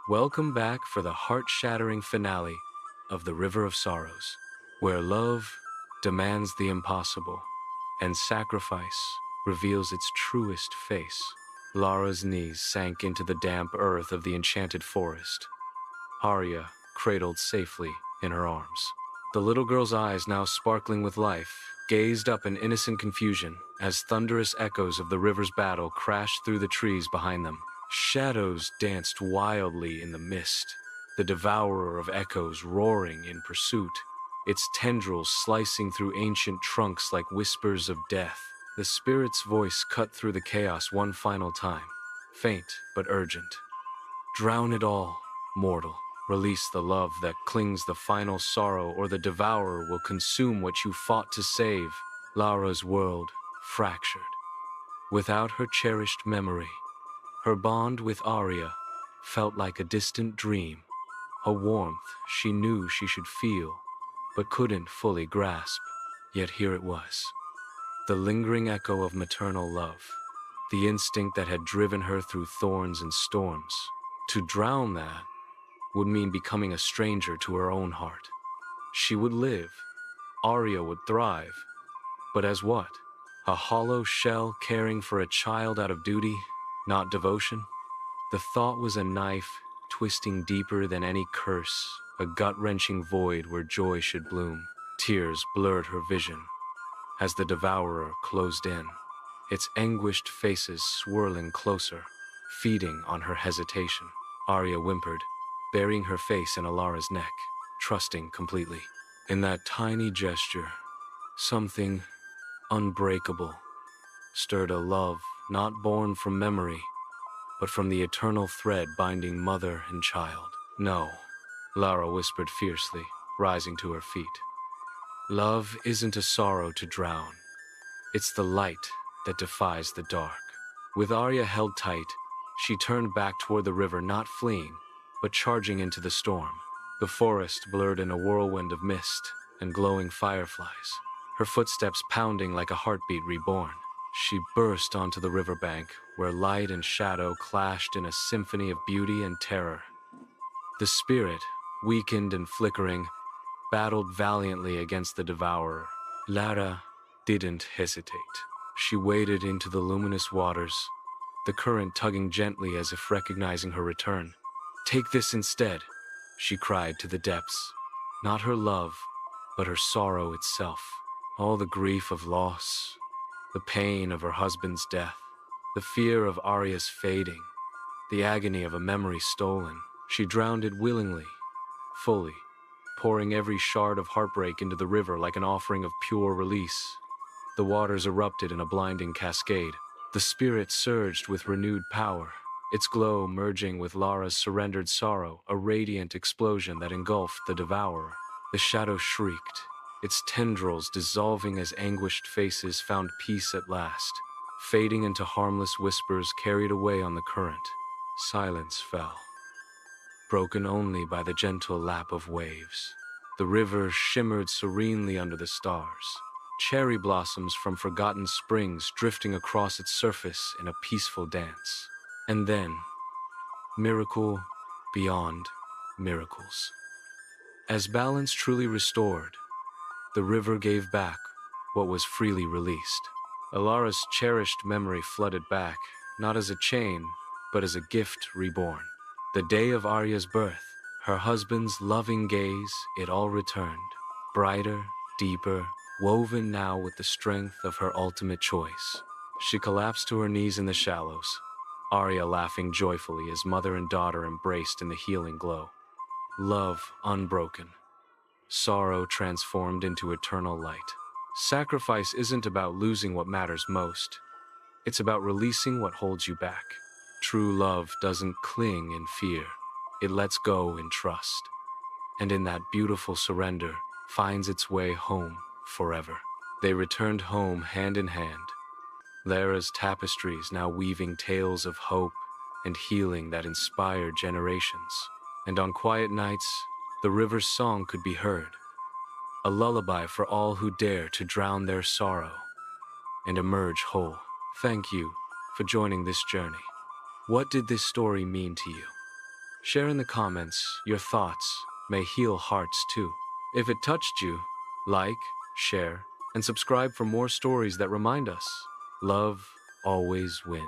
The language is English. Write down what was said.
Welcome back for the heart-shattering finale of The River of Sorrows, where love demands the impossible and sacrifice reveals its truest face. Lara's knees sank into the damp earth of the enchanted forest, Arya cradled safely in her arms. The little girl's eyes, now sparkling with life, gazed up in innocent confusion as thunderous echoes of the river's battle crashed through the trees behind them. Shadows danced wildly in the mist, the devourer of echoes roaring in pursuit, its tendrils slicing through ancient trunks like whispers of death. The spirit's voice cut through the chaos one final time, faint but urgent. Drown it all, mortal. Release the love that clings the final sorrow, or the devourer will consume what you fought to save. Lara's world fractured. Without her cherished memory, her bond with Arya felt like a distant dream, a warmth she knew she should feel, but couldn't fully grasp. Yet here it was, the lingering echo of maternal love, the instinct that had driven her through thorns and storms. To drown that would mean becoming a stranger to her own heart. She would live, Arya would thrive, but as what? A hollow shell caring for a child out of duty, not devotion? The thought was a knife twisting deeper than any curse, a gut-wrenching void where joy should bloom. Tears blurred her vision as the devourer closed in, its anguished faces swirling closer, feeding on her hesitation. Arya whimpered, burying her face in Alara's neck, trusting completely. In that tiny gesture, something unbreakable stirred a love not born from memory, but from the eternal thread binding mother and child. No, Lara whispered fiercely, rising to her feet. Love isn't a sorrow to drown. It's the light that defies the dark. With Arya held tight, she turned back toward the river, not fleeing, but charging into the storm. The forest blurred in a whirlwind of mist and glowing fireflies, her footsteps pounding like a heartbeat reborn. She burst onto the riverbank, where light and shadow clashed in a symphony of beauty and terror. The spirit, weakened and flickering, battled valiantly against the devourer. Lara didn't hesitate. She waded into the luminous waters, the current tugging gently as if recognizing her return. "Take this instead," she cried to the depths. Not her love, but her sorrow itself. All the grief of loss, the pain of her husband's death, the fear of Arya's fading, the agony of a memory stolen. She drowned it willingly, fully, pouring every shard of heartbreak into the river like an offering of pure release. The waters erupted in a blinding cascade. The spirit surged with renewed power, its glow merging with Lara's surrendered sorrow, a radiant explosion that engulfed the devourer. The shadow shrieked, its tendrils dissolving as anguished faces found peace at last, fading into harmless whispers carried away on the current. Silence fell, broken only by the gentle lap of waves. The river shimmered serenely under the stars, cherry blossoms from forgotten springs drifting across its surface in a peaceful dance. And then, miracle beyond miracles. As balance truly restored, the river gave back what was freely released. Alara's cherished memory flooded back, not as a chain, but as a gift reborn. The day of Arya's birth, her husband's loving gaze, it all returned, brighter, deeper, woven now with the strength of her ultimate choice. She collapsed to her knees in the shallows, Arya laughing joyfully as mother and daughter embraced in the healing glow. Love unbroken, sorrow transformed into eternal light. Sacrifice isn't about losing what matters most. It's about releasing what holds you back. True love doesn't cling in fear. It lets go in trust. And in that beautiful surrender, finds its way home forever. They returned home hand in hand, Lara's tapestries now weaving tales of hope and healing that inspired generations. And on quiet nights, the river's song could be heard, a lullaby for all who dare to drown their sorrow and emerge whole. Thank you for joining this journey. What did this story mean to you? Share in the comments your thoughts may heal hearts too. If it touched you, like, share, and subscribe for more stories that remind us love always wins.